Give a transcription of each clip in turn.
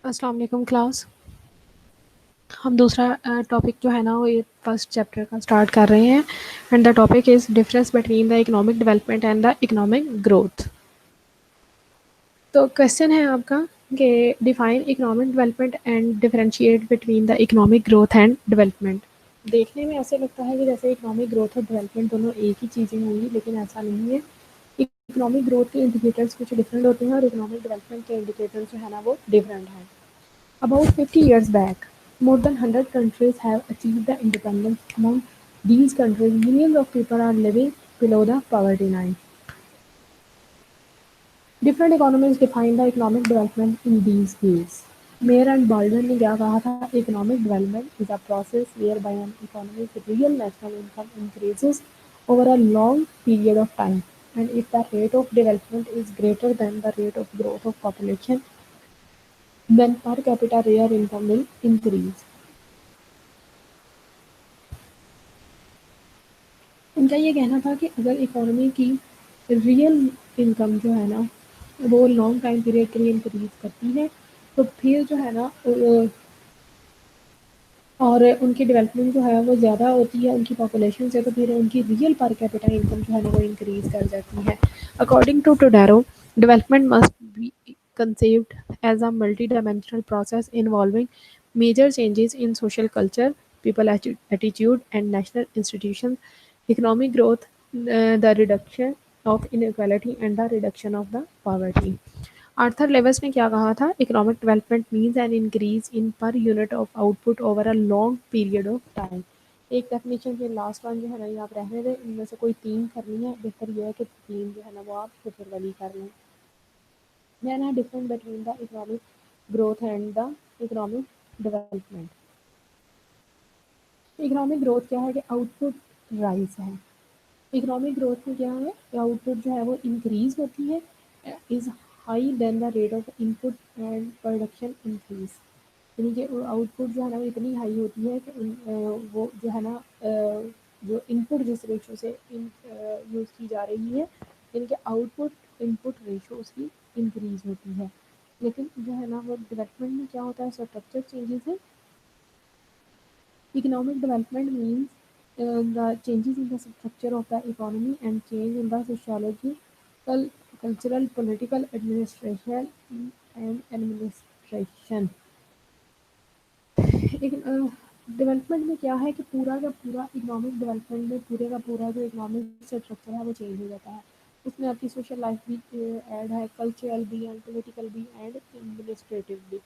अस्सलाम वालेकुम क्लास। हम दूसरा टॉपिक जो है ना वो ये फर्स्ट चैप्टर का स्टार्ट कर रहे हैं and the topic is difference between the economic development and the economic growth. तो क्वेश्चन है आपका कि define economic development and differentiate between the economic growth and development. देखने में ऐसे लगता है कि जैसे इकोनॉमिक ग्रोथ और डेवलपमेंट दोनों एक ही चीज़ें होंगी, लेकिन ऐसा नहीं है। इकोनॉमिक ग्रोथ के इंडिकेटर्स कुछ डिफरेंट होते हैं और इकोनॉमिक डेवलपमेंट के इंडिकेटर्स जो है ना वो डिफरेंट हैं। About 50 years back, more than 100 countries have achieved the independence. Among these countries, millions of people are living below the poverty line. Different economies define the economic development in these ways. Mayer and Baldwin ने क्या कहा था? Economic development is a process whereby an economy's real national income increases over a long period of time, and if the rate of development is greater than the rate of growth of population, then per capita real income will increase. उनका ये कहना था कि अगर economy की real income जो है ना वो लॉन्ग टाइम पीरियड के लिए इंक्रीज करती है तो फिर जो है ना और उनकी डेवलपमेंट जो है वो ज़्यादा होती है उनकी पॉपुलेशन से, तो फिर उनकी रियल पर कैपिटा इनकम जो है ना वो इंक्रीज कर जाती है। According to Todaro, development must be conceived as a multi-dimensional process involving major changes in social culture, people attitude, and national institutions, economic growth, the reduction of inequality, and the reduction of the poverty. Arthur Lewis ने क्या कहा था? Economic development means an increase in per unit of output over a long period of time. एक definition के last one जो है ना ये आप रहने दें, इनमें से कोई तीन करनी है, बेहतर यह है कि तीन जो है ना वो आप प्रिफर वाली कर लें। देन है difference between the economic growth and the economic development. Economic growth क्या है कि आउटपुट राइज है। इकोनॉमिक ग्रोथ में क्या है कि आउटपुट जो है वो इंक्रीज होती है, is high than the rate of input and production increase. यानी कि आउटपुट जो है ना वो इतनी हाई होती है कि वो जो है ना जो इनपुट जिस रेशो से यूज़ की जा रही है, यानी कि आउटपुट इनपुट रेशो उसकी इंक्रीज होती है। लेकिन जो है ना वो डेवलपमेंट में क्या होता है, स्ट्रक्चर चेंजेस है। Economic development means the changes in the structure of the economy and change in the sociology, cultural, political, administration and administration. Development में क्या है कि पूरा का पूरा इकोनॉमिक डेवलपमेंट में पूरे का पूरा जो इकोनॉमिक स्ट्रक्चर है वो चेंज हो जाता है। उसमें आपकी सोशल लाइफ भी ऐड है, कल्चरल भी एंड पॉलिटिकल भी एंड एडमिनिस्ट्रेटिव भी।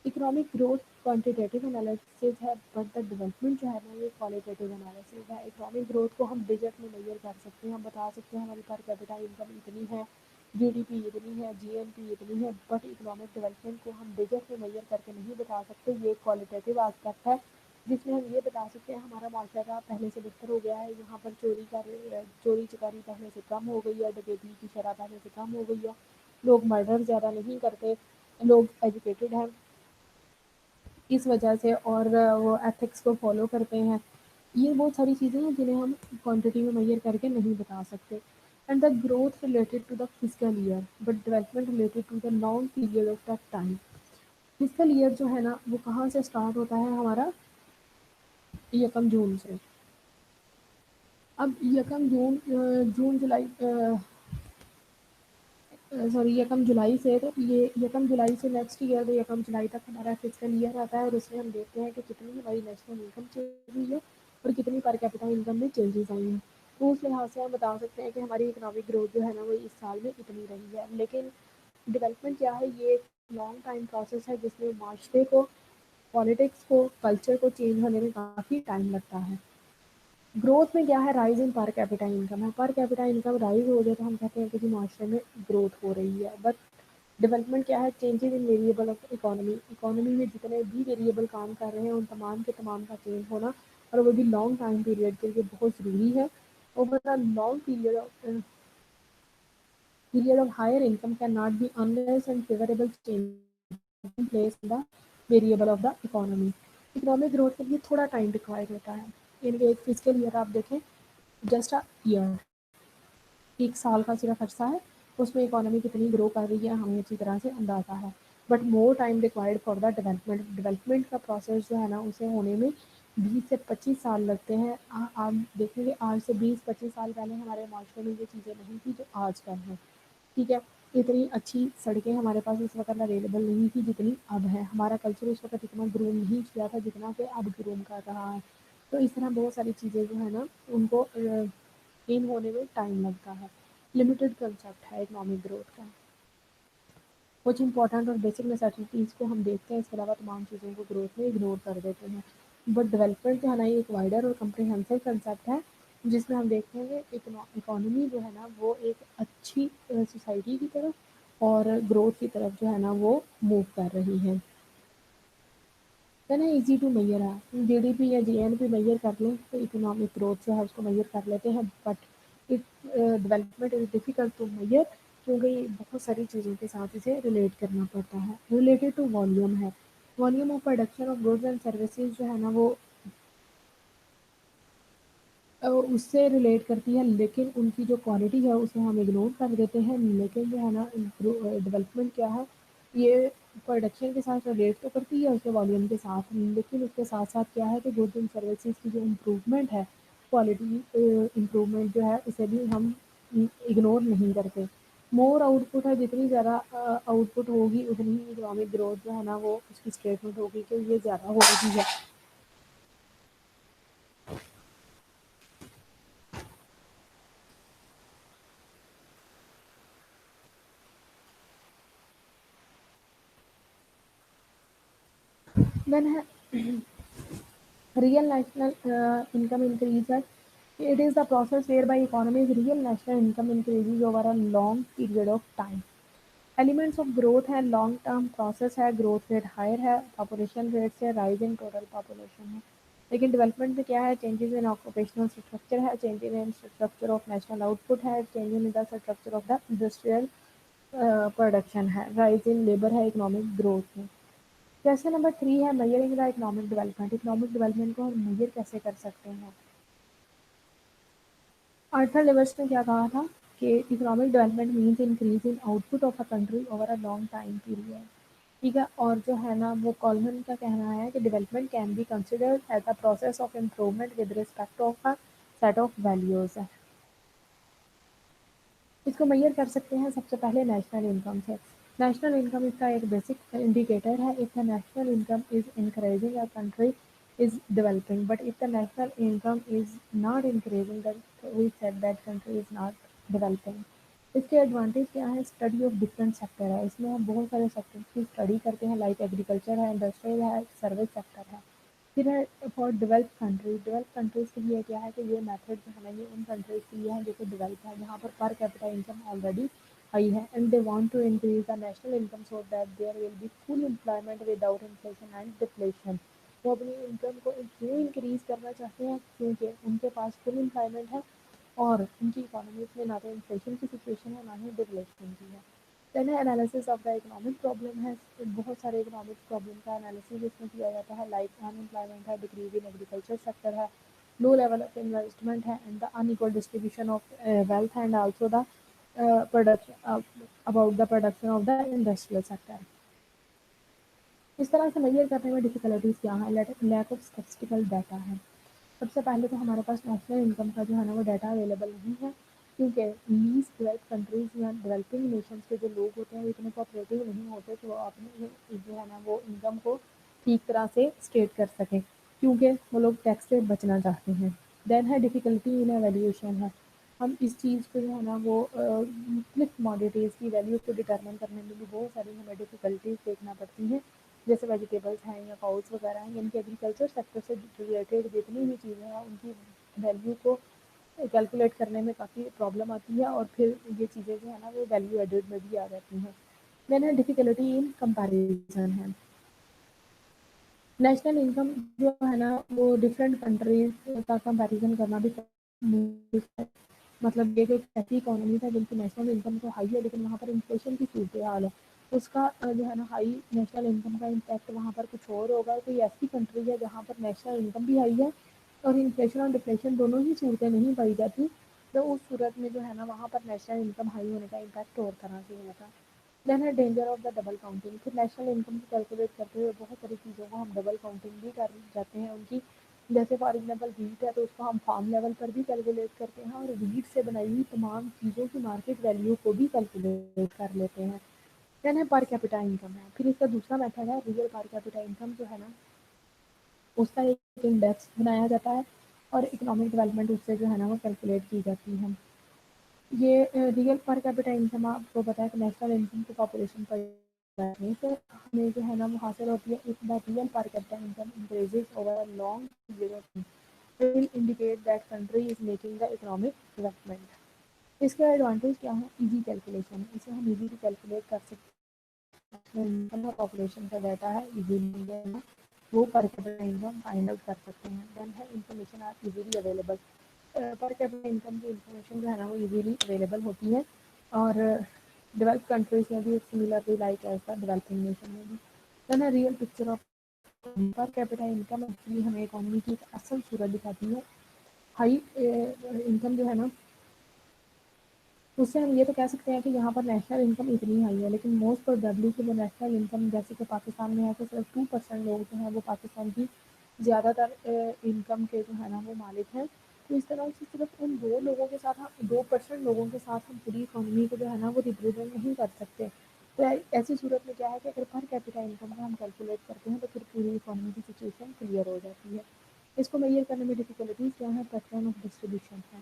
इकोनॉमिक ग्रोथ क्वांटिटेटिव एनालिसिस है, बट द डेवलपमेंट जो है ना ये क्वालिटेटिव एनालिसिस है। इकोनॉमिक ग्रोथ को हम डिजिट में मेजर कर सकते हैं, हम बता सकते हैं हमारी पर कैपिटा इनकम इतनी है, जीडीपी इतनी है, जीएनपी इतनी है, बट इकोनॉमिक डेवलपमेंट को हम डिजिट में मेजर करके नहीं बता सकते। ये क्वालिटेटिव एस्पेक्ट है जिसमें हम ये बता सकते हैं हमारा माशरा पहले से बेहतर हो गया है, यहाँ पर चोरी चकारी पहले से कम हो गई है, डकैती की शरह पहले से कम हो गई है, लोग मर्डर ज़्यादा नहीं करते, लोग एजुकेटेड हैं इस वजह से, और वो एथिक्स को फॉलो करते हैं। ये बहुत सारी चीज़ें हैं जिन्हें हम क्वांटिटी में मेजर करके नहीं बता सकते। And the growth related to the physical year but development related to the long period of the time. Physical year जो है ना वो कहाँ से स्टार्ट होता है हमारा? यकम जून से। अब यकम जून जुलाई सॉरी यकम जुलाई से, तो ये यकम जुलाई से नेक्स्ट ईयर तो यकम जुलाई तक हमारा फिजिकल ईयर आता है और उसमें हम देखते हैं कि कितनी हमारी नेशनल इनकम चेंज हुई है और कितनी पर कैपिटा इनकम में चेंजेस आई हैं। तो उस लिहाज से हम बता सकते हैं कि हमारी इकोनॉमिक ग्रोथ जो है ना वो इस साल में इतनी रही है। लेकिन डेवलपमेंट क्या है, ये एक लॉन्ग टाइम प्रोसेस है जिसमें माशरे को, पॉलिटिक्स को, कल्चर को चेंज होने में काफ़ी टाइम लगता है। ग्रोथ में क्या है, राइज इन पर कैपिटा इनकम है। पर कैपिटा इनकम राइज हो जाए तो हम कहते हैं कि जी माशरे में ग्रोथ हो रही है। बट डेवलपमेंट क्या है, changes in variable of economy. Economy में जितने भी वेरिएबल काम कर रहे हैं उन तमाम के तमाम का चेंज होना, और वो भी लॉन्ग टाइम पीरियड के लिए बहुत ज़रूरी है। Over a long period of higher income cannot be unless and favorable change in place in the variable of the economy. Economic growth के लिए थोड़ा टाइम रिक्वायर्ड होता है। यानी कि एक फिजिकल ईयर आप देखें, जस्ट अ ईयर, एक साल का सिर्फ अर्सा है, उसमें इकोनॉमी कितनी ग्रो कर रही है हमें अच्छी तरह से अंदाज़ा है। But more time required for the development का प्रोसेस जो है ना उसे होने में 20 से 25 साल लगते हैं। आप देखेंगे आज से 20-25 साल पहले हमारे माशरे में ये चीज़ें नहीं थी जो आजकल हैं। ठीक है, इतनी अच्छी सड़कें हमारे पास उस वक़्त अवेलेबल नहीं थी जितनी अब है। हमारा कल्चर उस वक़्त इतना ग्रो नहीं किया था जितना कि अब ग्रो कर रहा है। तो इस तरह बहुत सारी चीज़ें जो है ना उनको गेन होने में टाइम लगता है। लिमिटेड कंसेप्ट है इकोनॉमिक ग्रोथ का। कुछ इंपॉर्टेंट और बेसिक नेसेसिटीज़ को हम देखते हैं, इसके अलावा तमाम चीज़ों को ग्रोथ में इग्नोर कर देते हैं। बट डेवलपमेंट जो है ना ये एक वाइडर और कम्प्रिहेंसिव कंसेप्ट है, जिसमें हम देखते हैं कि इकोनॉमी जो है ना वो एक अच्छी सोसाइटी की तरफ और ग्रोथ की तरफ जो है ना वो मूव कर रही है। है ना ईज़ी टू मेजर है, जीडीपी या जीएनपी मेजर कर लें तो इकोनॉमिक ग्रोथ जो है उसको मेजर कर लेते हैं, but it development is difficult to measure क्योंकि बहुत सारी चीज़ों के साथ इसे रिलेट करना पड़ता है। रिलेटेड टू वॉल्यूम है, volume of production of goods and services जो है ना वो उससे रिलेट करती है, लेकिन उनकी जो क्वालिटी है उसे हम इग्नोर कर देते हैं। लेकिन जो है ना डेवलपमेंट क्या है, ये प्रोडक्शन के साथ रिलेट तो करती है उसके वॉल्यूम के साथ, लेकिन उसके साथ साथ क्या है कि गुड्स एंड सर्विसेज की जो इम्प्रूवमेंट है, क्वालिटी इम्प्रूवमेंट जो है उसे भी हम इग्नोर नहीं करते। मोर आउटपुट है, जितनी ज़्यादा आउटपुट होगी उतनी ही इकोनॉमिक ग्रोथ जो है ना वो उसकी स्टेटमेंट होगी कि ये ज़्यादा हो रही है। देन है real national income increases. It is the process whereby economy's real national income increases over a long period of time. Elements of growth है, लॉन्ग टर्म प्रोसेस है, ग्रोथ रेट हायर है, पॉपुलेशन रेट से rise in total population है। लेकिन development में क्या है, changes in occupational structure है, changes in structure of national output है, changes in the structure of the industrial production है, राइज इन लेबर है इकोनॉमिक ग्रोथ में। क्वेश्चन नंबर 3 है measuring the economic development. Economic development को हम major कैसे कर सकते हैं? आर्थर लेवर्स ने क्या कहा था कि economic development means increase in output of a country over a long time period. ठीक है, और जो है ना वो कॉलमन का कहना है कि development can be considered as a process of improvement with respect of a set of values. इसको मेजर कर सकते हैं सबसे पहले नेशनल इनकम से। नेशनल इनकम इसका एक बेसिक इंडिकेटर है। If the national income is increasing a country is developing, but if the national income is not increasing that we said that country is not developing. इसके advantage क्या है, study of different sector है, इसमें हम बहुत सारे sector की study करते हैं, लाइक एग्रीकल्चर है, इंडस्ट्रियल है, सर्विस सेक्टर है। फिर है फॉर डेवलप कंट्रीज़ के लिए क्या है कि ये मेथड जो है ना ये उन कंट्रीज़ के लिए है जो कि डेवलप है, जहाँ पर कैपिटा इनकम ऑलरेडी हाई है, and they want to increase the national income so that there will be full employment without inflation and deflation. वो अपनी इनकम को क्यों इंक्रीज करना चाहते हैं, क्योंकि उनके पास फुल एम्प्लॉयमेंट है और उनकी इकोनॉमीज में ना तो इन्फ्लेशन की सिचुएशन है ना ही डिफ्लेशन की है। देन है analysis of the economic problem है, बहुत सारे इकोनॉमिक प्रॉब्लम का एनालिसिस इसमें किया जाता है, लाइक अनएम्प्लॉयमेंट है, डिक्रीज इन एग्रीकल्चर सेक्टर है, लो लेवल ऑफ इन्वेस्टमेंट है, and the unequal distribution of wealth, and also the production about the production of the industrial sector. इस तरह से मेजर करने में डिफिकल्टीज क्या है, लैक ऑफ स्टैटिस्टिकल डाटा है। सबसे पहले तो हमारे पास नेशनल इनकम का जो है ना वो डाटा अवेलेबल नहीं है, क्योंकि लीस्ट डेवलप कंट्रीज़ या डेवलपिंग नेशंस के जो लोग होते हैं वो इतने कोऑपरेटिव नहीं होते कि वो अपने जो है ना वो इनकम को ठीक तरह से स्टेट कर सकें, क्योंकि वो लोग टैक्स से बचना चाहते हैं। देन है डिफ़िकल्टी इन एवेल्यूशन है, हम इस चीज़ को जो है ना वो मुख्तलिफ कमोडिटीज़ की वैल्यू को डिटरमिन करने में भी बहुत सारी हमें डिफ़िकल्टीज देखना पड़ती हैं, जैसे वेजिटेबल्स हैं या फाउल्स वगैरह हैं, इनके एग्रीकल्चर सेक्टर से रिलेटेड जितनी भी चीज़ें हैं उनकी वैल्यू को कैलकुलेट करने में काफ़ी प्रॉब्लम आती है, और फिर ये चीज़ें जो है ना वो वैल्यू एडेड में भी आ जाती हैं। देन है डिफ़िकल्टी इन कंपैरिजन है, नेशनल इनकम जो है ना वो डिफरेंट कंट्रीज का कंपैरिजन करना भी मुश्किल है। मतलब ये कि ऐसी इकोनॉमीज है जिनकी नेशनल इनकम तो हाई है लेकिन वहाँ पर इन्फ्लेशन की सूरत हाल है, उसका जो है ना हाई नेशनल इनकम का इम्पैक्ट वहाँ पर कुछ और होगा। कोई ऐसी कंट्री है जहाँ पर नेशनल इनकम भी हाई है और इन्फ्लेशन और डिप्रेशन दोनों ही सूरतें नहीं पाई जाती, तो उस सूरत में जो है ना वहाँ पर नेशनल इनकम हाई होने का इम्पैक्ट और तरह से होगा। देन है danger of the double counting. फिर नेशनल इनकम को कैलकुलेट करते हुए बहुत सारी चीज़ों को हम डबल काउंटिंग भी कर जाते हैं उनकी। जैसे फॉर एग्जांपल व्हीट है तो उसको हम फार्म लेवल पर भी कैलकुलेट करते हैं और व्हीट से बनाई हुई तमाम चीज़ों की मार्केट वैल्यू को भी कैलकुलेट कर लेते हैं। देन है पर कैपिटा इनकम है। फिर इसका दूसरा मेथड है रियल पर कैपिटा इनकम जो है ना, उसका एक इंडेक्स बनाया जाता है और इकोनॉमिक डेवलपमेंट उससे जो है ना वो कैलकुलेट की जाती है। ये रियल पर कैपिटा इनकम आपको पता है कि नेशनल इनकम टू पॉपुलेशन पर करने से हमें जो है ना वो हासिल होती है। इफ द रियल पर capita income increases over a long period of time, it will indicate that country is making the economic development। इसके एडवांटेज क्या है? इजी कैलकुलेशन, इसे हम इजीली कैलकुलेट कर सकते हैं। इनकम और पॉपुलेशन का डाटा है, इजीली वो पर कैपिटा इनकम फाइंड आउट कर सकते हैं। देन है information are easily available. Per capita income की इंफॉर्मेशन जो है ना वो इजीली अवेलेबल होती है और डेवलप कंट्रीज में भी similarly like as the developing nation में भी। देन है real picture of per capita income actually हमें इकोनॉमी की एक असल सूरत दिखाती है। हाई इनकम जो है ना, उससे हम ये तो कह सकते हैं कि यहाँ पर नेशनल इनकम इतनी हाई है, लेकिन मोस्ट प्रोबेबली कि वो नेशनल इनकम जैसे कि पाकिस्तान में है तो सिर्फ 2% लोग जो हैं वो पाकिस्तान की ज़्यादातर इनकम के जो है ना वो मालिक हैं। तो इस तरह से सिर्फ उन 2 लोगों के साथ हम 2% लोगों के साथ हम पूरी इकोनॉमी को जो है ना वो रिप्रेजेंट नहीं कर सकते। तो ऐसी सूरत में क्या है कि अगर पर कैपिटा इनकम को हम कैलकुलेट करते हैं तो फिर पूरी इकोनॉमी की सिचुएशन क्लियर हो जाती है। इसको मेजर करने में डिफिकल्टीज क्या है? पैटर्न ऑफ डिस्ट्रीब्यूशन है।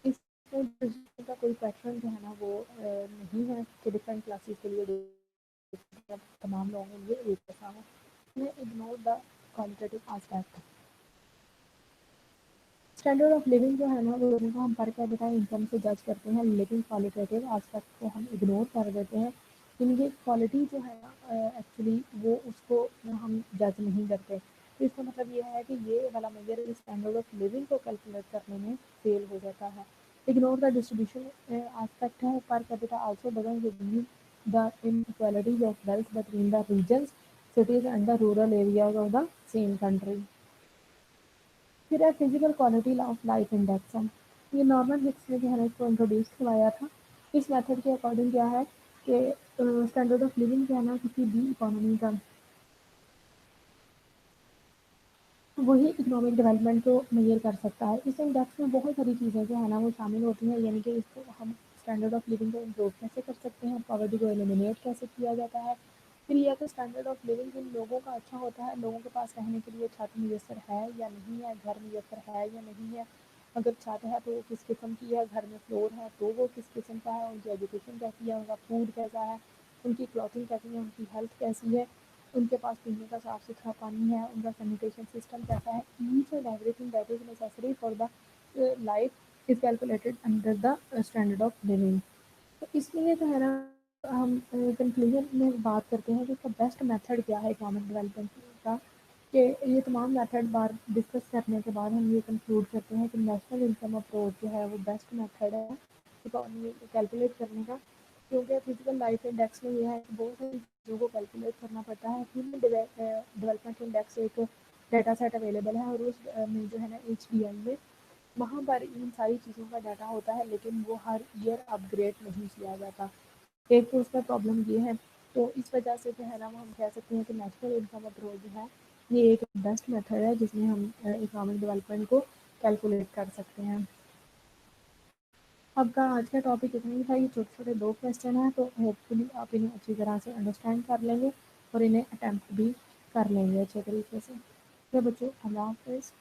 इसमें डिस्ट्रीब्यूशन का कोई पैटर्न जो है ना वो नहीं है कि डिफरेंट क्लासेस के लिए तमाम लोगों के लिए एक जैसा हो। Ignore the qualitative aspect. Standard of living जो है ना वो लोगों को हम पर कैपिटा इनकम से जज करते हैं, लेकिन क्वालिटेटिव आस्पेक्ट को हम इग्नोर कर देते हैं। इनकी क्वालिटी जो है ना एक्चुअली वो उसको हम जज नहीं करते। तो इसका मतलब ये है कि ये वाला मेजर स्टैंडर्ड ऑफ लिविंग को कैलकुलेट करने में फेल हो जाता है। इग्नोर द डिस्ट्रीब्यूशन आस्पेक्ट है। Per capita also doesn't reveal the inequalities of wealth between the regions, cities and the rural areas of the same country. फिर है physical quality of life index. ये Norman Hicks ने जो है ना इसको introduce करवाया था। इस मेथड के अकॉर्डिंग क्या है कि स्टैंडर्ड ऑफ लिविंग जो है ना किसी भी इकोनॉमी का वही इकोनॉमिक डेवलपमेंट को मेजर कर सकता है। इस इंडेक्स में बहुत सारी चीज़ें जो है ना वो शामिल होती हैं, यानी कि इसको हम स्टैंडर्ड ऑफ लिविंग को इम्प्रूव कैसे कर सकते हैं, पॉवर्टी को एलिमिनेट कैसे किया जाता है। फिर यह कि स्टैंडर्ड ऑफ लिविंग जिन लोगों का अच्छा होता है, लोगों के पास रहने के लिए छत मुयसर है या नहीं है, घर मुयसर है या नहीं है, अगर छत है तो वो किस किस्म की है, घर में फ्लोर है तो वो किस किस्म का है, उनकी एजुकेशन कैसी है, उनका फूड कैसा है, उनकी क्लॉथिंग कैसी है, उनकी हेल्थ कैसी है, उनके पास पीने का साफ सुथरा पानी है, उनका सैनिटेशन सिस्टम कैसा है। Each and everything that is necessary for the life is calculated under the standard of living. तो इसलिए जो है ना हम कंक्लूजन में बात करते हैं कि इसका बेस्ट मेथड क्या है इकोनॉमिक डेवलपमेंट का। कि ये तमाम मेथड बार डिस्कस करने के बाद हम ये कंक्लूड करते हैं कि नेशनल इनकम अप्रोच जो है वो बेस्ट मेथड है इकोनॉमी कैलकुलेट करने का। क्योंकि फिजिकल लाइफ इंडेक्स में ये है कि बहुत सारी चीज़ों को कैलकुलेट करना पड़ता है। ह्यूमन डेवलपमेंट इंडेक्स एक डाटा सेट अवेलेबल है और उस में जो है ना HDI में वहाँ पर इन सारी चीज़ों का डाटा होता है, लेकिन वो हर ईयर अपग्रेड नहीं किया जाता। एक तो उसमें प्रॉब्लम ये है। तो इस वजह से जो है ना वो हम कह सकते हैं कि नेशनल इनकम अप्रोच जो है ये एक बेस्ट मेथड है जिसमें हम इकोनॉमिक डेवलपमेंट को कैलकुलेट कर सकते हैं। आपका आज का टॉपिक इतना ही था। ये छोटे छोटे 2 क्वेश्चन हैं, तो होपफुली आप इन्हें अच्छी तरह से अंडरस्टैंड कर लेंगे और इन्हें अटैम्प्ट भी कर लेंगे अच्छे तरीके से। तो बच्चों, अल्लाह हाफिज़।